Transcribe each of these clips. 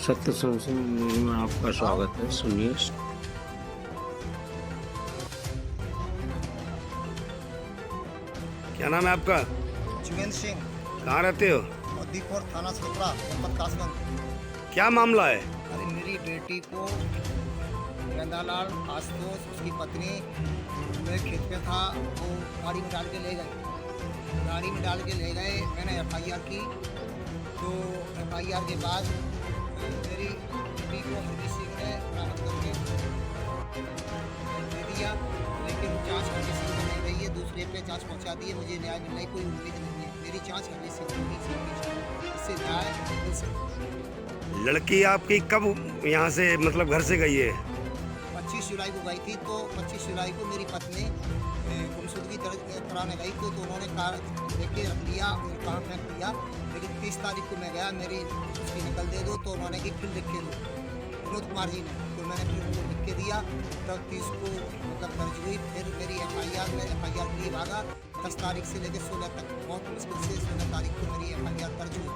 सत्य संसद में आपका स्वागत है। सुनिए। क्या नाम है आपका? जुगेंद्र सिंह। कहाँ रहते हो? मोदीपुर थाना सोपरा, जनपद कासगंज। क्या मामला है? अरे मेरी बेटी को गेंदालाल आशुतोष उसकी पत्नी मेरे खेत पे था, वो गाड़ी में डाल के ले गए। गाड़ी में डाल के ले गए, मैंने एफआईआर की। तो एफआईआर के बाद मेरी बेटी को हरजीत सिंह ने बरामद करके दे दिया, लेकिन जांच हरजीत सिंह को नहीं रही है, दूसरे पे जांच पहुंचा दी है। मुझे न्याय मिलने की कोई उम्मीद नहीं है। मेरी जांच हरजीत सिंह को नहीं चाहिए, इससे न्याय मिल सकता। लड़की आपकी कब यहाँ से मतलब घर से गई है? 25 जुलाई को गई थी। तो 25 जुलाई को मेरी पत्नी गुमशुदगी दर्ज कराने गई तो उन्होंने कार लेके रख लिया, कहाँ फेंक दिया। लेकिन 30 तारीख को मैं गया, मेरी उसकी नकल दे दो, तो उन्होंने की फिर लिख के दो, विनोद कुमार जी ने। तो मैंने फिर उनको लिख के दिया, तब 30 को मतलब दर्ज हुई। फिर मेरी एफआईआर के लिए भागा। 10 तारीख से लेकर 16 तक बहुत मुश्किल से 16 तारीख को मेरी एफआईआर दर्ज हुई।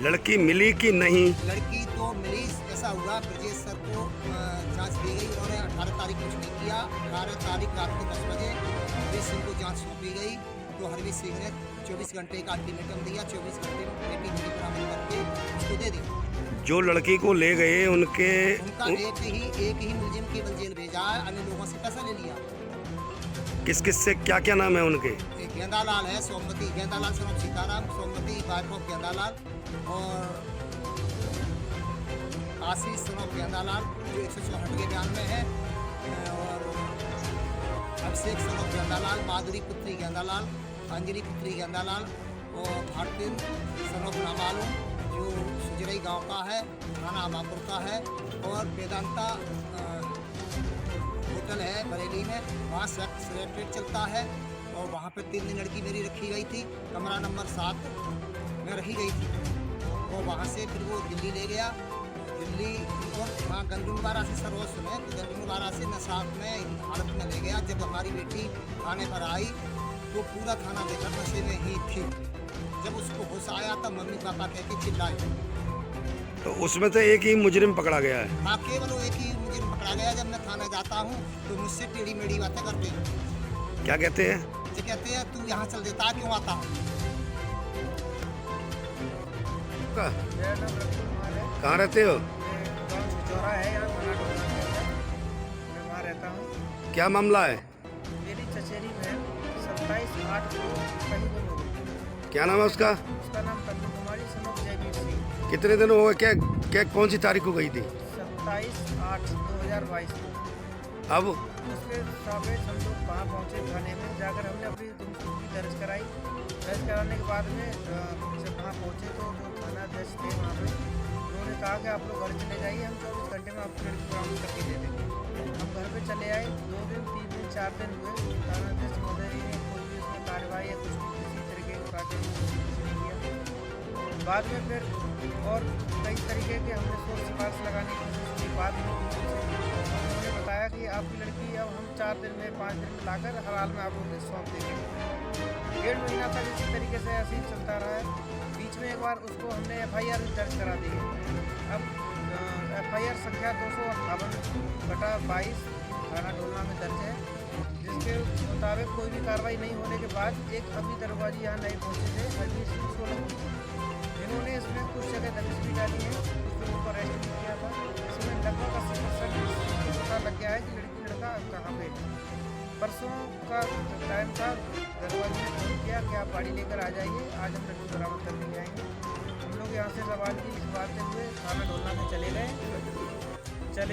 लड़की मिली कि नहीं? लड़की तो मिली। ऐसा हुआ, ब्रजेश सर को जांच दी गई, उन्होंने 18 तारीख कुछ नहीं किया। 18 तारीख रात को 10 बजे हरजीत सिंह को जांच सौंपी गई। तो हरजीत सिंह ने 24 घंटे का अल्टीमेटम दिया, 24 घंटे में बेटी मेरी बरामद करके उसको दे दी। जो लड़की को ले गए उनका एक ही मुलजिम केवल जेल भेजा है, अन्य लोगों से पैसा ले लिया। किस किस से क्या क्या नाम है उनके? एक गेंदालाल है, सोमवती गेंदालाल सरोप सीताराम, सोमवती बारकोप गेंदालाल, और आशीष सरोप गेंदालाल जो 164 के बयान में है, और अभिषेक सरोप गेंदालाल, माधुरी पुत्री गेंदालाल, अंजलि पुत्री गेंदालाल, और भारतीय सरोप नामालूम जो सुजरई गांव का है, थाना आबापुर का है। और वेदांता होटल है बरेली में, वहाँ सेक्रेटरीट चलता है, और वहाँ पर 3 दिन लड़की मेरी रखी गई थी। कमरा नंबर 7 में रखी गई थी। और वहाँ से फिर वो दिल्ली ले गया। दिल्ली और वहाँ गंदुमबारा से सरोज सुने, तो गंदुमबारा से नशा में हालत में ले गया। जब हमारी बेटी थाने पर आई तो पूरा थाना देखा नशे में ही थी। जब उसको होश आया तब मम्मी पापा कह के चिल्लाए। तो उसमें तो एक ही मुजरिम पकड़ा गया है? हाँ, केवल वो एक ही मुजरिम पकड़ा गया। जब मैं थाने जाता हूँ तो मुझसे टेढ़ी मेढ़ी बातें करते हैं। क्या कहते हैं? जो कहते हैं तू यहाँ चल देता, क्यों आता हूँ। कहाँ रहते हो? चौरा है यहाँ, मैं वहाँ रहता हूँ। क्या मामला है? मेरी चचेरी बहन 27/8 को कहीं गुम हो गई। क्या नाम है उसका? उसका नाम तन्नू कुमारी सनोप जयवीर सिंह। कितने दिन हो गए? क्या कौन सी तारीख को गई थी? 27/8/2022 को। अब उसके सापेक्ष हम लोग वहाँ पहुँचे थाने में। जाकर हमने अपनी गुमशुदगी दर्ज कराई। दर्ज कराने के बाद में जब वहाँ पहुँचे तो जो थाना अध्यक्ष थे वहाँ पे, उन्होंने कहा कि आप लोग घर चले जाइए, हम 24 घंटे में आपकी लड़की बरामद करके दे देंगे। हम घर पे चले आए। 2 दिन 3 दिन 4 दिन हुए, थाना अध्यक्ष महोदय ने कोई भी उसमें कार्रवाई या कुछ भी किसी तरीके का कार्य नहीं किया। बाद में फिर और कई तरीके के हमने सोच सिफारिश लगाने की कोशिश की। बाद में उन्होंने बताया कि आपकी लड़की अब हम 4 दिन में 5 दिन में लाकर हर हाल में आप लोग सौंप देंगे। 1.5 महीना तक इसी तरीके से ऐसे ही चलता रहा है। बीच में एक बार उसको हमने एफआईआर दर्ज करा दी है। अब एफआईआर संख्या 258/22 थाना डोलना में दर्ज है, जिसके मुताबिक कोई भी कार्रवाई नहीं होने के बाद एक अभी दरवाजी यहाँ नहीं पहुँचे थे, हरजीत सिंह सोलंकी, जिन्होंने इसमें कुछ जगह दबिश भी डाली है, कुछ लोगों को अरेस्ट भी किया था। इसमें लगभग 80% पता लग गया है कि लड़की लड़का कहाँ पे है। परसों का टाइम था, दरवाजे ने फोन किया कि आप गाड़ी लेकर आ जाइए, आज हम लड़की बरामद करने ले आएंगे। हम लोग यहाँ से रवानगी लिखवाते हुए थाना डोलना में चले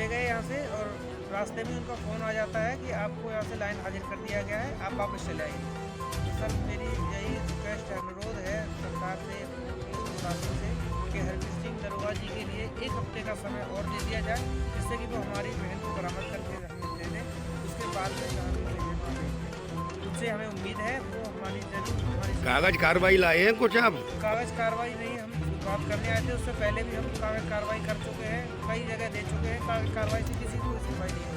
गए यहाँ से, और रास्ते में उनका फ़ोन आ जाता है कि आपको यहाँ से लाइन हाजिर कर दिया गया है, आप वापस चले आइए। तो सर मेरी यही रिक्वेस्ट अनुरोध है सरकार से, पुलिस प्रशासन से, कि हरजीत सिंह दरोगा जी के लिए 1 हफ्ते का समय और दे दिया जाए, जिससे कि वो हमारी बहन को बरामद करके हमें दे दें। उसके बाद में उनसे हमें उम्मीद है वो हमारी जरूर कागज कार्रवाई लाए हैं कुछ? आप कागज कार्रवाई नहीं, हम बात करने आए थे, उससे पहले भी हम कागज कार्रवाई कर चुके हैं, कई जगह दे चुके हैं। कागज कार्रवाई से किसी को सुनवाई नहीं हुई।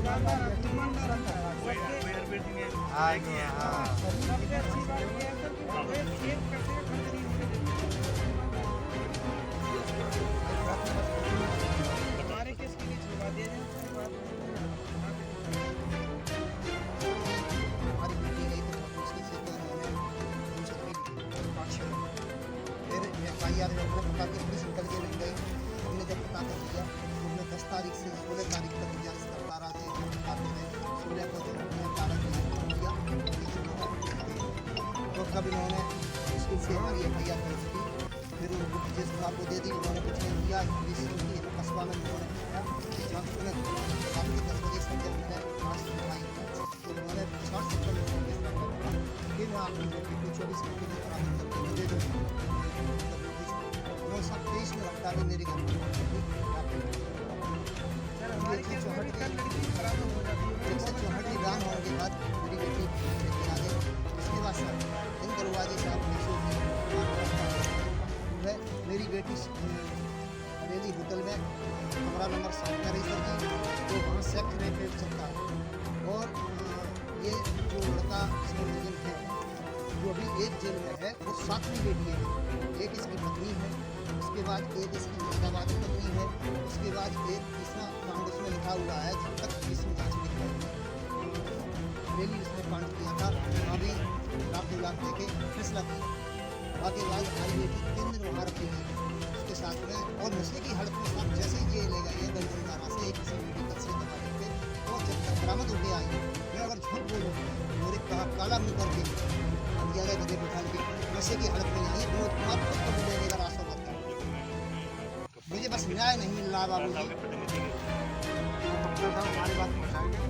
दुकानदार सबसे अच्छी बात ये है सर कि वो एक पैसे का खर्च नहीं होने देते। हमारे केस के लिए छुड़वा दिया जाए कोई बात नहीं। हमारी बेटी गई तो मुश्किल से तो उन्होंने गुमशुदगी ली 5-6 दिन। फिर FIR में अपने पता की पुलिस निकल के लग गई। हमने जब पता कर लिया तो हमने 10 तारीख से 16 तारीख तक लिया सरकारा से आते हैं 16 को जो हमने 12 लिया तो कब इन्होंने मुश्किल से हमारी FIR दर्ज की। फिर वो बुक जिस साहब को दे दी, उन्होंने कुछ नहीं किया। पुलिस की कस्बा में उन्होंने बताया कि जांच तुरंत शाम के 10 बजे से जब मैंने जांच करवाई तो उन्होंने 60-70 मिनट में फैसला किया कि मैं आपकी बेटी को 24 घंटे में बरामद करके दे दूँगा। 23 में रफ्तार है मेरे घर में सर हमारे केस में भी कल लड़की बराबर हो जाती है। 164 रान होने के बाद मेरी बेटी लेके आ गई। उसके बाद सर इन दरवाजे से आप है मेरी बेटी हवेली होटल में कमरा नंबर 7 में रही सर जी, तो वहाँ सेक्स रेट चलता है। और ये जो लड़का इसमें मुलजिम है जो अभी एक जेल में है वो 7वीं बेटी है। एक इसकी पत्नी है, उसके बाद एक इसकी मुर्दाबादी पत्नी है, उसके बाद एक तीसरा कांड उसमें लिखा हुआ है जब तक इसमें जाँच नहीं कराई। डेली उसने कांड किया था, अभी लाख 2 लाख देके फैसला किया। बाकी बाद हमारी बेटी 3 दिन वहाँ रखी गई उसके साथ में और नशे की हालत में साथ जैसे ही ये ले गए गंजनदारा से किसी मेडिकल से दवा लेके तो जब तक बरामद होके आई मैं अगर झूठ बोलूँ मेरे कहा काला मुँह करके दिया गया गधे बिठा के नशे की हालत में आई वो आप खुद कभी लेने का रास्ता बताओ। मुझे बस न्याय नहीं मिल रहा बाबू जी। हमारी बात पहुँचाएंगे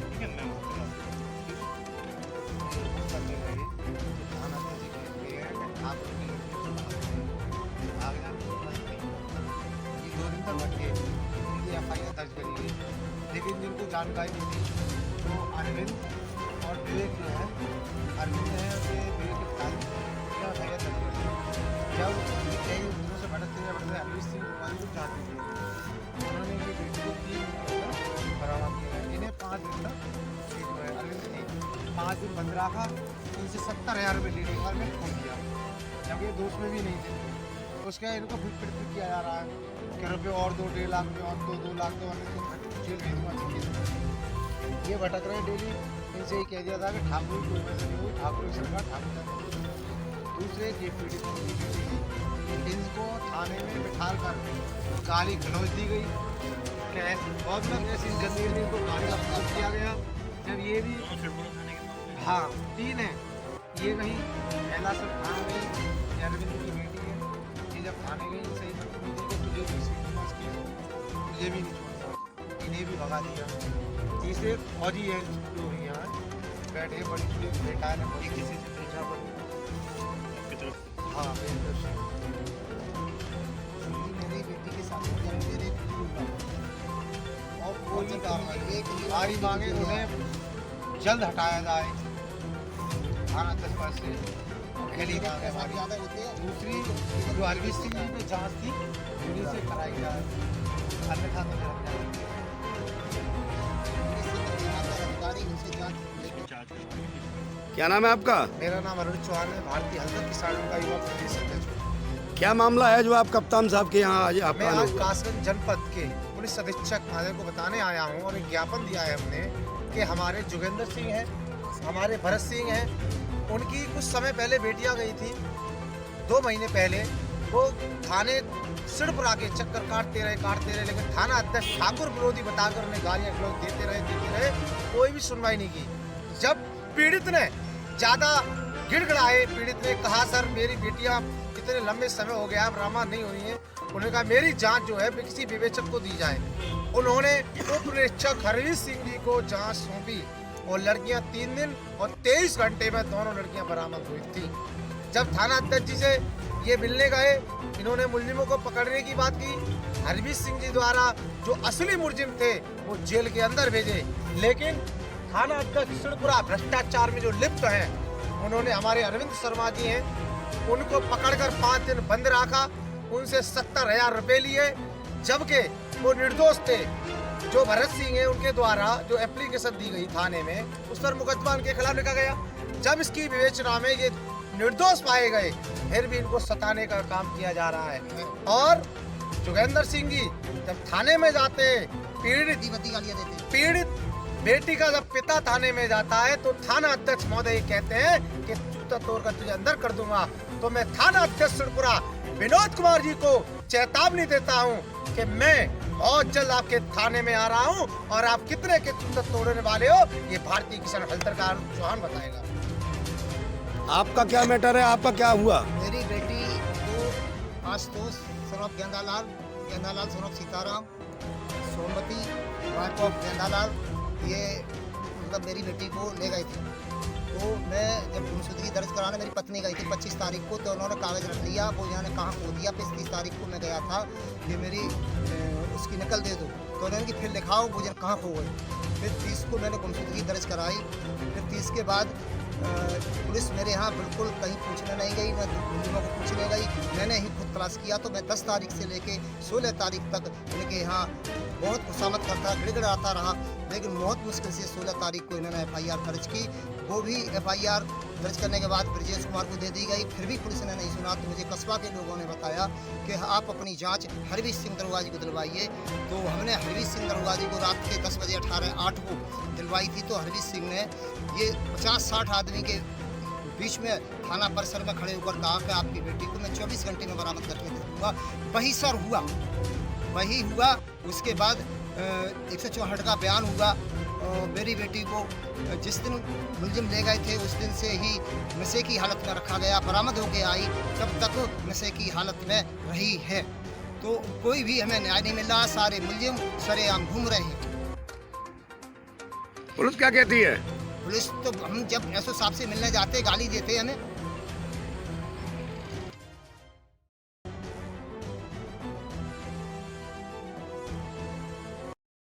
FIR दर्ज करी गई, लेकिन जिनको जानकारी नहीं थी तो अरविंद और विवेक जो है अरविंद है कि विवेक के पिता FIR दर्ज करी। जब ये कई दिनों से भटकते अरविंद सिंह वाली को चाहते थे उन्होंने ये बेटी को 3 दिन तक बरामद किया है। इन्हें 5 दिन तक ये जो है अरविंद ने 5 दिन बंद रखा, इनसे 70,000 रुपये लेने के बाद मैंने फोन किया जब ये दोस्त में भी नहीं थे। उसके इनको फिट किया जा रहा है कि रुपये और 2-1.5 लाख रुपये और 2 लाख दो जेल भेज दूँगा। ये भटक रहे डेली। इनसे ही कह दिया था कि ठाकुर की कोई वजह नहीं हुई, ठाकुर की सरकार ठाकुर। दूसरे ये पीड़ित इनको थाने में बिठा कर गाली गलौज दी गई, बहुत लोग ऐसी गंदी इनको गाली अपमान किया गया। जब ये भी हाँ 3 है, ये कहीं पहला सब थाना गई अरविंद की बेटी है, ये जब थाने गई सही मुझे भी नहीं छोड़ता, इन्हें भी भगा दिया। तीसरे फौजी है जो यहाँ बैठे बड़ी पुलिस बेटा है बड़ी किसी से पूछा हाँ मेरी बेटी के साथ मेरे और कोई कार्रवाई मांगे उन्हें जल्द हटाया जाए थाना 10 पर से पहली मांग है हमारी। ज़्यादा होते हैं। दूसरी जो अरविंद सिंह जी पे जाँच थी उन्हीं से कराई जाए, अन्यथा तो क्या नाम है आपका? मेरा नाम अरुण चौहान है, भारतीय हल्दर किसान का युवा प्रदेश अध्यक्ष। क्या मामला है जो आप कप्तान साहब के यहाँ आज आप मैं आए आज हुए? कासगंज जनपद के पुलिस अधीक्षक महोदय को बताने आया हूँ और एक ज्ञापन दिया है हमने कि हमारे जोगेंद्र सिंह हैं, हमारे भरत सिंह हैं, उनकी कुछ समय पहले बेटियाँ गई थी 2 महीने पहले। वो थाने सिड़पुरा के चक्कर काटते रहे, लेकिन थाना अध्यक्ष ठाकुर विरोधी बताकर उन्हें गालियाँ गलौज देते रहे, कोई भी सुनवाई नहीं की। जब पीड़ित ने ज़्यादा गिड़गिड़ाए, पीड़ित ने कहा सर मेरी बेटियाँ कितने लंबे समय हो गया बरामद नहीं हुई हैं, उन्होंने कहा मेरी जांच जो है किसी विवेचक को दी जाए। उन्होंने उप निरीक्षक हरवीर सिंह जी को जांच सौंपी और लड़कियां 3 दिन और 23 घंटे में दोनों लड़कियां बरामद हुई थी। जब थाना अध्यक्ष जी से ये मिलने गए, इन्होंने मुलजिमों को पकड़ने की बात की। हरवीर सिंह जी द्वारा जो असली मुलजिम थे वो जेल के अंदर भेजे, लेकिन थाना अध्यक्ष सिड़पुरा भ्रष्टाचार में जो लिप्त हैं, उन्होंने हमारे अरविंद शर्मा जी हैं, उनको पकड़कर 5 दिन बंद रखा, उनसे 70,000 रुपये लिए, जबकि वो निर्दोष थे। जो भरत सिंह है उनके द्वारा जो एप्लीकेशन दी गई थाने में उस पर मुकदमा उनके खिलाफ लिखा गया। जब इसकी विवेचना में ये निर्दोष पाए गए फिर भी इनको सताने का काम किया जा रहा है। और जोगेंद्र सिंह जी जब थाने में जाते पीड़ित बेटी का जब पिता थाने में जाता है तो थाना अध्यक्ष महोदय कहते हैं कि जूता तोड़कर तुझे अंदर कर दूंगा। तो मैं थाना अध्यक्ष सुरपुरा विनोद कुमार जी को चेतावनी देता हूं कि मैं बहुत जल्द आपके थाने में आ रहा हूं और आप कितने के जूता तोड़ने वाले हो ये भारतीय किसान हल्दर का चौहान बताएगा। आपका क्या मैटर है, आपका क्या हुआ? मेरी बेटी को आशुतोष सौरभ गेंदालाल सौरभ सीताराम सोमवती वाइफ ऑफ गेंदालाल ये मतलब मेरी बेटी को ले गए थे। तो मैं जब गुमशुदगी दर्ज कराने मेरी पत्नी गई थी 25 तारीख को, तो उन्होंने कागज़ रख लिया, वो यहाँ ने कहाँ खो दिया। फिर 30 तारीख को मैं गया था कि मेरी उसकी नकल दे दो, तो उन्होंने कि फिर लिखाओ वो जन कहाँ खो गई। फिर 30 को मैंने गुमशुदगी दर्ज कराई। फिर 30 के बाद पुलिस मेरे यहाँ बिल्कुल कहीं पूछने नहीं गई, मैं मुलजिमों को पूछने गई, मैंने ही खुद तलाश किया। तो मैं 10 तारीख से लेके 16 तारीख तक इनके यहाँ बहुत खुशामद करता गिड़गिड़ाता रहा, लेकिन बहुत मुश्किल से 16 तारीख को इन्होंने FIR दर्ज की। वो भी FIR दर्ज करने के बाद ब्रजेश कुमार को दे दी गई, फिर भी पुलिस ने नहीं सुना। तो मुझे कस्बा के लोगों ने बताया कि आप अपनी जांच हरवीर सिंह दरोगा जी को दिलवाइए। तो हमने हरवीर सिंह दरोगा जी को रात के 10 बजे 8 को दिलवाई थी। तो हरवीर सिंह ने ये 50-60 आदमी के बीच में थाना परिसर में खड़े होकर कहा कि आपकी बेटी को मैं 24 घंटे में बरामद करके दे दूँगा। वही सर हुआ, वही हुआ। उसके बाद 164 का बयान हुआ। मेरी बेटी को जिस दिन मुलजिम ले गए थे उस दिन से ही नशे की हालत में रखा गया, बरामद होके आई तब तक नशे की हालत में रही है। तो कोई भी हमें न्याय नहीं मिल रहा, सारे मुलजिम सरेआम घूम रहे हैं। पुलिस क्या कहती है? पुलिस तो हम जब एसओ साहब से मिलने जाते गाली देते हमें।